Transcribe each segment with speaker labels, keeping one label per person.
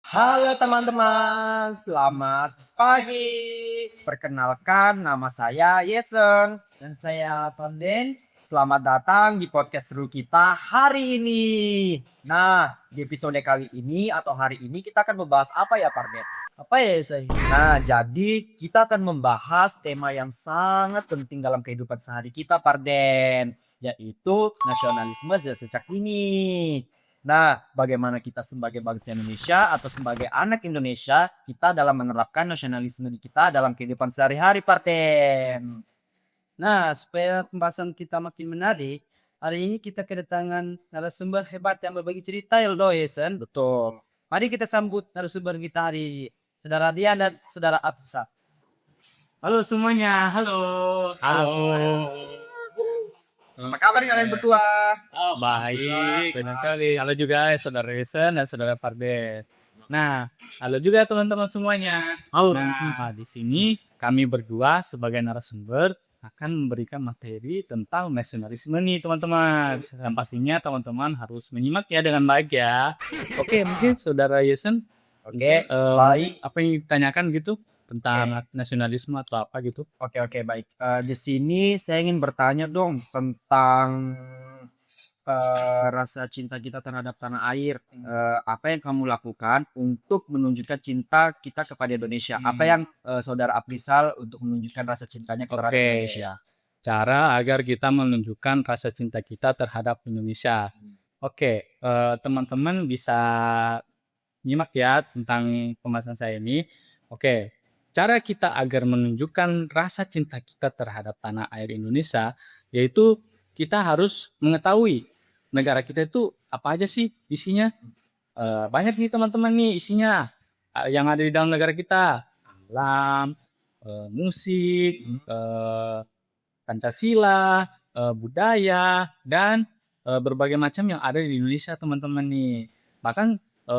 Speaker 1: Halo teman-teman, selamat pagi. Perkenalkan, nama saya Yesen.
Speaker 2: Dan saya Panden.
Speaker 1: Selamat datang di podcast seru kita hari ini. Nah, di episode kali ini atau hari ini kita akan membahas apa ya, Pardet?
Speaker 2: Apa ya saya?
Speaker 1: Nah, jadi kita akan membahas tema yang sangat penting dalam kehidupan sehari kita, Parden, yaitu nasionalisme sejak dini. Nah, bagaimana kita sebagai bangsa Indonesia atau sebagai anak Indonesia, kita dalam menerapkan nasionalisme di kita dalam kehidupan sehari-hari, Parden.
Speaker 2: Nah, supaya pembahasan kita makin menarik, hari ini kita kedatangan narasumber hebat yang berbagi cerita ya loh, Yesen.
Speaker 1: Betul.
Speaker 2: Mari kita sambut narasumber kita hari ini, Saudara Dian dan Saudara Absa. Halo semuanya, halo.
Speaker 3: Halo.
Speaker 1: Apa kabar kalian berdua?
Speaker 3: Oh, baik sekali. Halo juga Saudara Resen dan Saudara Pardet. Nah, halo juga teman-teman semuanya. Nah, di sini kami berdua sebagai narasumber akan memberikan materi tentang nasionalisme nih teman-teman. Dan pastinya teman-teman harus menyimak ya dengan baik ya. Oke, mungkin Saudara Yesen,
Speaker 1: Oke,
Speaker 3: eh,
Speaker 1: baik.
Speaker 3: apa yang ditanyakan gitu tentang nasionalisme atau apa gitu?
Speaker 1: Oke, baik. Di sini saya ingin bertanya dong tentang rasa cinta kita terhadap tanah air. Apa yang kamu lakukan untuk menunjukkan cinta kita kepada Indonesia? Apa yang saudara Aprisal untuk menunjukkan rasa cintanya terhadap
Speaker 3: Oke.
Speaker 1: Indonesia?
Speaker 3: Cara agar kita menunjukkan rasa cinta kita terhadap Indonesia. Oke, teman-teman bisa nyimak ya tentang pembahasan saya ini. Oke, cara kita agar menunjukkan rasa cinta kita terhadap tanah air Indonesia, yaitu kita harus mengetahui negara kita itu apa aja sih isinya. Banyak nih teman-teman nih isinya yang ada di dalam negara kita. Alam, musik, Pancasila, budaya, dan berbagai macam yang ada di Indonesia teman-teman nih. Bahkan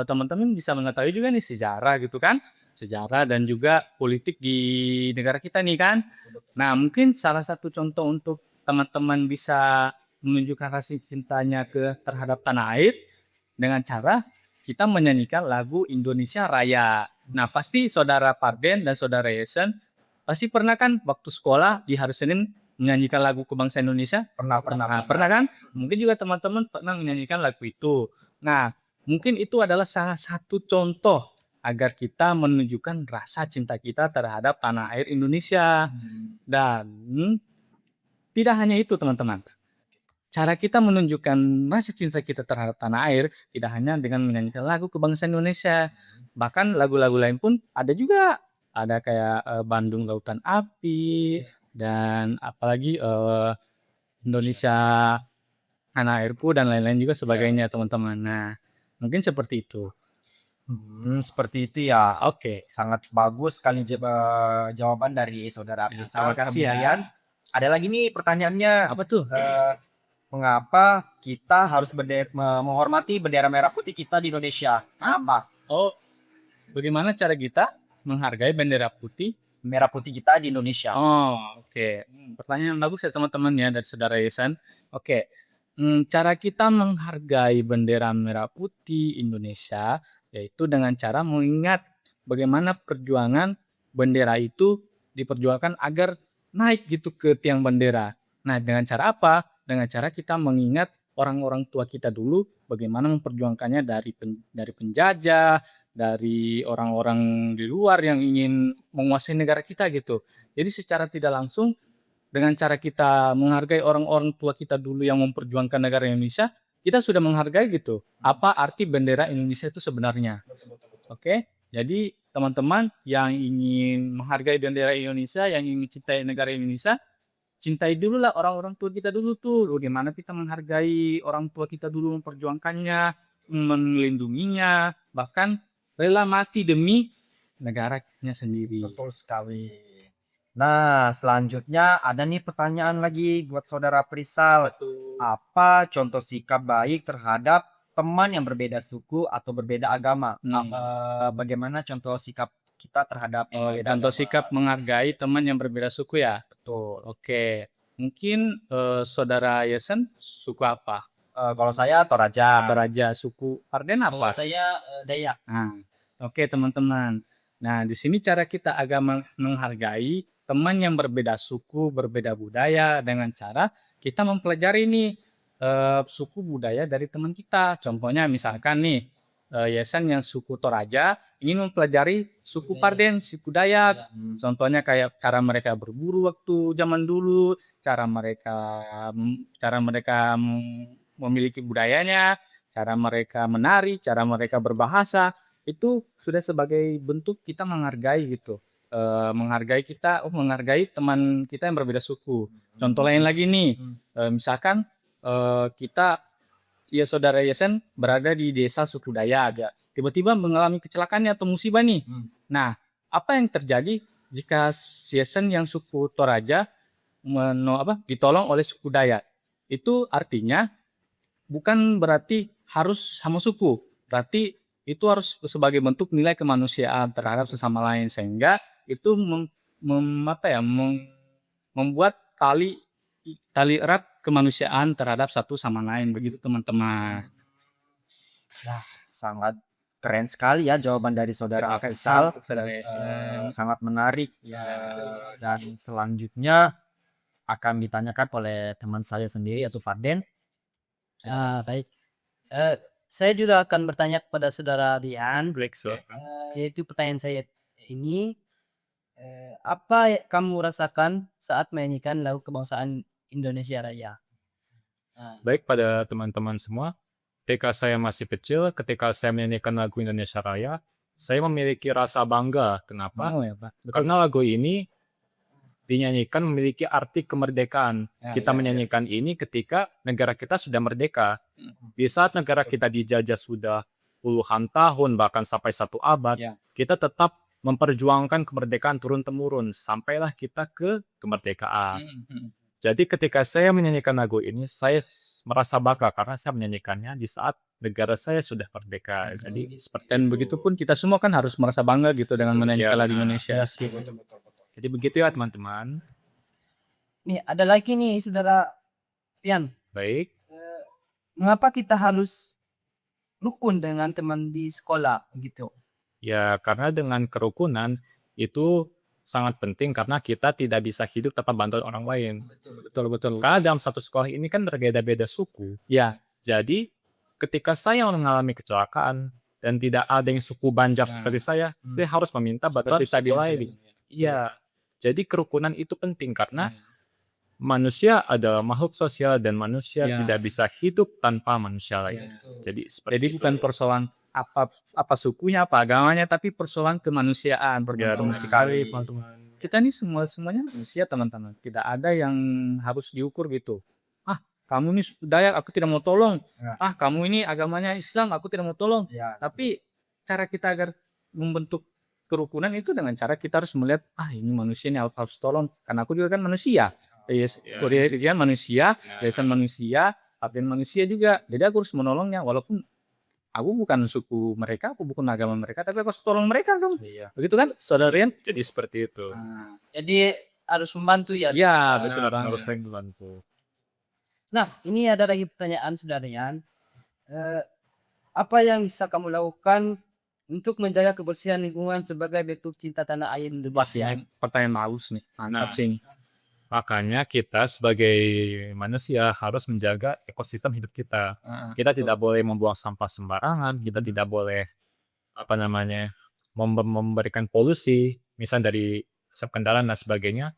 Speaker 3: teman-teman bisa mengetahui juga nih sejarah gitu kan, sejarah dan juga politik di negara kita nih kan. Nah, mungkin salah satu contoh untuk teman-teman bisa menunjukkan rasa cintanya terhadap tanah air dengan cara kita menyanyikan lagu Indonesia Raya. Nah, pasti saudara Parden dan saudara Yesen pasti pernah kan waktu sekolah di hari Senin menyanyikan lagu kebangsaan Indonesia?
Speaker 1: Pernah.
Speaker 3: Nah, pernah kan? Mungkin juga teman-teman pernah menyanyikan lagu itu. Nah, mungkin itu adalah salah satu contoh agar kita menunjukkan rasa cinta kita terhadap tanah air Indonesia. Dan tidak hanya itu teman-teman. Cara kita menunjukkan rasa cinta kita terhadap tanah air tidak hanya dengan menyanyikan lagu kebangsaan Indonesia. Bahkan lagu-lagu lain pun ada juga. Ada kayak Bandung Lautan Api dan apalagi Indonesia Tanah Airku dan lain-lain juga sebagainya teman-teman. Nah, mungkin seperti itu.
Speaker 1: Seperti itu ya.
Speaker 3: Oke.
Speaker 1: Sangat bagus sekali jawaban dari saudara
Speaker 3: Ya,
Speaker 1: Aprisal.
Speaker 3: terima kasih ya.
Speaker 1: Kemudian ada lagi nih pertanyaannya.
Speaker 3: Apa tuh?
Speaker 1: Mengapa kita harus menghormati bendera merah putih kita di Indonesia? Kenapa?
Speaker 3: Oh, bagaimana cara kita menghargai bendera putih?
Speaker 1: Merah putih kita di Indonesia.
Speaker 3: Oh, oke. Pertanyaan bagus ya teman-teman ya dari saudara Yesan. Oke. Cara kita menghargai bendera merah putih Indonesia yaitu dengan cara mengingat bagaimana perjuangan bendera itu diperjuangkan agar naik gitu ke tiang bendera. Nah, dengan cara apa? Dengan cara kita mengingat orang-orang tua kita dulu bagaimana memperjuangkannya dari penjajah, dari orang-orang di luar yang ingin menguasai negara kita gitu. Jadi secara tidak langsung dengan cara kita menghargai orang-orang tua kita dulu yang memperjuangkan negara Indonesia, kita sudah menghargai gitu. Apa arti bendera Indonesia itu sebenarnya? Oke. Jadi teman-teman yang ingin menghargai bendera Indonesia, yang ingin mencintai negara Indonesia, cintai dulu lah orang-orang tua kita dulu tuh. Bagaimana kita menghargai orang tua kita dulu memperjuangkannya, melindunginya, bahkan rela mati demi negaranya sendiri.
Speaker 1: Betul sekali. Nah, selanjutnya ada nih pertanyaan lagi buat saudara Prisal. Apa contoh sikap baik terhadap teman yang berbeda suku atau berbeda agama? Bagaimana contoh sikap kita terhadap yang berbeda
Speaker 3: Contoh
Speaker 1: agama?
Speaker 3: sikap menghargai teman yang berbeda suku ya.
Speaker 1: Betul.
Speaker 3: Oke, mungkin saudara Yesen suku apa?
Speaker 1: Kalau saya Toraja.
Speaker 3: Toraja, suku Parden apa?
Speaker 2: Saya Dayak.
Speaker 3: Nah, Oke teman-teman. Nah di sini cara kita agak menghargai teman yang berbeda suku, berbeda budaya dengan cara kita mempelajari nih suku budaya dari teman kita. Contohnya misalkan nih Yayasan yang suku Toraja ingin mempelajari suku Parden, suku Dayak. Contohnya kayak cara mereka berburu waktu zaman dulu, cara mereka memiliki budayanya, cara mereka menari, cara mereka berbahasa, itu sudah sebagai bentuk kita menghargai gitu. Menghargai teman kita yang berbeda suku. Contoh lain lagi nih, misalkan kita ya saudara Yesen berada di desa suku Dayak, tiba-tiba mengalami kecelakaan atau musibah nih. Nah, apa yang terjadi jika Yesen yang suku Toraja ditolong oleh suku Dayak? Itu artinya bukan berarti harus sama suku, berarti itu harus sebagai bentuk nilai kemanusiaan terhadap sesama lain, sehingga itu membuat tali erat kemanusiaan terhadap satu sama lain, begitu teman-teman.
Speaker 1: Sangat keren sekali ya jawaban dari saudara Faisal. Sangat menarik. Dan selanjutnya akan ditanyakan oleh teman saya sendiri yaitu Farden.
Speaker 2: Baik. Saya juga akan bertanya kepada saudara Rian, yaitu pertanyaan saya ini, apa kamu rasakan saat menyanyikan lagu kebangsaan Indonesia Raya?
Speaker 4: Baik pada teman-teman semua, ketika saya masih kecil, ketika saya menyanyikan lagu Indonesia Raya, saya memiliki rasa bangga. Kenapa?
Speaker 3: Ya, Pak.
Speaker 4: Karena lagu ini dinyanyikan memiliki arti kemerdekaan. Kita menyanyikan ini ketika negara kita sudah merdeka. Di saat negara kita dijajah sudah puluhan tahun, bahkan sampai 1 abad, kita tetap memperjuangkan kemerdekaan turun-temurun, sampailah kita ke kemerdekaan. Jadi ketika saya menyanyikan lagu ini, saya merasa bangga karena saya menyanyikannya di saat negara saya sudah merdeka. Jadi seperti
Speaker 3: Dan begitu pun kita semua kan harus merasa bangga gitu dengan menyanyikan lagu Indonesia.
Speaker 4: Jadi begitu ya teman-teman.
Speaker 2: Nih, ada lagi nih saudara Rian.
Speaker 4: Baik.
Speaker 2: Mengapa kita harus rukun dengan teman di sekolah gitu?
Speaker 4: Ya karena dengan kerukunan itu sangat penting karena kita tidak bisa hidup tanpa bantuan orang lain.
Speaker 3: Betul.
Speaker 4: Karena dalam satu sekolah ini kan berbeda-beda suku.
Speaker 3: Ya,
Speaker 4: Jadi ketika saya mengalami kecelakaan dan tidak ada yang suku Banjar seperti saya harus meminta bantuan
Speaker 3: seperti tadi
Speaker 4: suku lain. Iya. Jadi kerukunan itu penting karena manusia adalah makhluk sosial dan manusia
Speaker 3: Ya.
Speaker 4: tidak bisa hidup tanpa manusia lain. Jadi seperti
Speaker 3: Jadi
Speaker 4: itu.
Speaker 3: bukan persoalan apa sukunya, apa agamanya, tapi persoalan kemanusiaan.
Speaker 4: Ya, benar sekali teman-teman.
Speaker 3: Kita nih semuanya manusia teman-teman. Tidak ada yang harus diukur gitu. Kamu nih suku Dayak, aku tidak mau tolong. Kamu ini agamanya Islam, aku tidak mau tolong. Tapi cara kita agar membentuk kerukunan itu dengan cara kita harus melihat, ini manusia ini harus tolong. Karena aku juga kan manusia. Yayasan manusia, yayasan manusia, Abden manusia juga. Jadi aku harus menolongnya, walaupun aku bukan suku mereka, aku bukan agama mereka, tapi aku harus tolong mereka dong. Begitu kan, saudara Rian?
Speaker 4: Jadi seperti itu.
Speaker 2: Jadi harus membantu ya.
Speaker 3: Ya,
Speaker 4: Betul,
Speaker 3: betul.
Speaker 4: harus sering membantu.
Speaker 2: Nah, ini ada lagi pertanyaan saudara Rian. Apa yang bisa kamu lakukan untuk menjaga kebersihan lingkungan sebagai bentuk cinta tanah air Indonesia?
Speaker 3: Pertanyaan halus nih, mantap sih.
Speaker 4: Makanya kita sebagai manusia harus menjaga ekosistem hidup kita. Kita tidak boleh membuang sampah sembarangan, kita tidak boleh memberikan polusi, misal dari asap kendaraan dan sebagainya.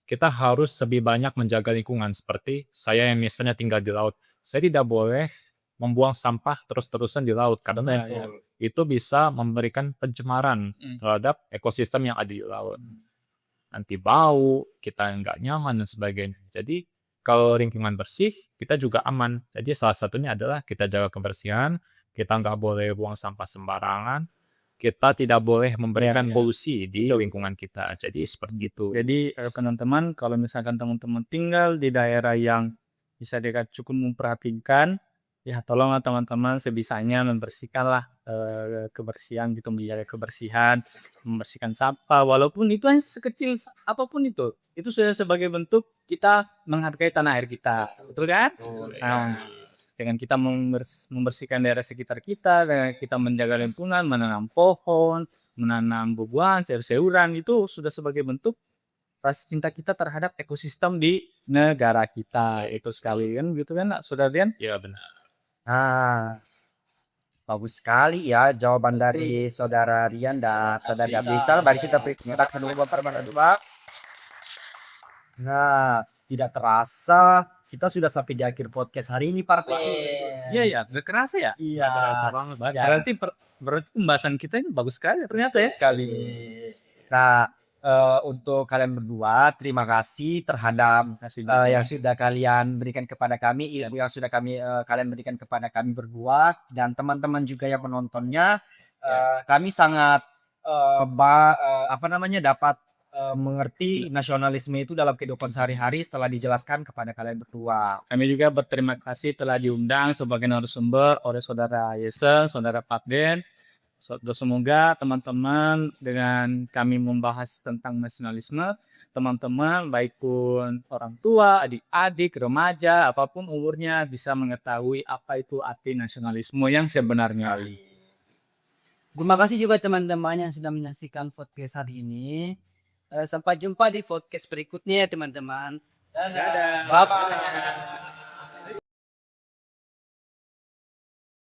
Speaker 4: Kita harus lebih banyak menjaga lingkungan, seperti saya yang misalnya tinggal di laut. Saya tidak boleh membuang sampah terus-terusan di laut karena itu bisa memberikan pencemaran terhadap ekosistem yang ada di laut. Nanti bau, kita nggak nyaman dan sebagainya. Jadi kalau lingkungan bersih, kita juga aman. Jadi salah satunya adalah kita jaga kebersihan, kita nggak boleh buang sampah sembarangan, kita tidak boleh memberikan polusi di lingkungan kita. Jadi seperti itu.
Speaker 3: Jadi teman-teman, kalau misalkan teman-teman tinggal di daerah yang bisa dekat cukup memperhatikan, ya tolonglah teman-teman sebisanya membersihkanlah kebersihan gitu, menjaga kebersihan, membersihkan sampah, walaupun itu hanya sekecil apapun itu sudah sebagai bentuk kita menghargai tanah air kita, betul kan? dengan kita membersihkan daerah sekitar kita, dengan kita menjaga lingkungan, menanam pohon, menanam buah-buahan, sayur-sayuran, itu sudah sebagai bentuk rasa cinta kita terhadap ekosistem di negara kita. Itu sekali kan gitu kan Saudara Dian?
Speaker 4: Ya benar.
Speaker 1: Nah, bagus sekali ya jawaban dari Saudara Rian dan Saudara Abdisal. Mari kita perkenalkan dulu Bapak berdua. Nah, tidak terasa kita sudah sampai di akhir podcast hari ini, Pak.
Speaker 3: Iya ya, gak kerasa ya?
Speaker 1: Iya,
Speaker 4: Terasa banget.
Speaker 1: ya,
Speaker 3: Berarti pembahasan kita ini bagus sekali ternyata ya.
Speaker 1: sekali. Nah, untuk kalian berdua, terima kasih terhadap yang sudah kalian berikan kepada kami, ilmu yang sudah kalian berikan kepada kami berdua dan teman-teman juga yang menontonnya. Kami sangat dapat mengerti nasionalisme itu dalam kehidupan sehari-hari setelah dijelaskan kepada kalian berdua.
Speaker 3: Kami juga berterima kasih telah diundang sebagai narasumber oleh Saudara Yesen, Saudara Patden. Semoga teman-teman dengan kami membahas tentang nasionalisme, teman-teman baik pun orang tua, adik-adik, remaja, apapun umurnya bisa mengetahui apa itu arti nasionalisme yang sebenarnya.
Speaker 2: Terima kasih juga teman-teman yang sudah menyaksikan podcast hari ini. Sampai jumpa di podcast berikutnya ya teman-teman. Dadah.
Speaker 3: Bye-bye.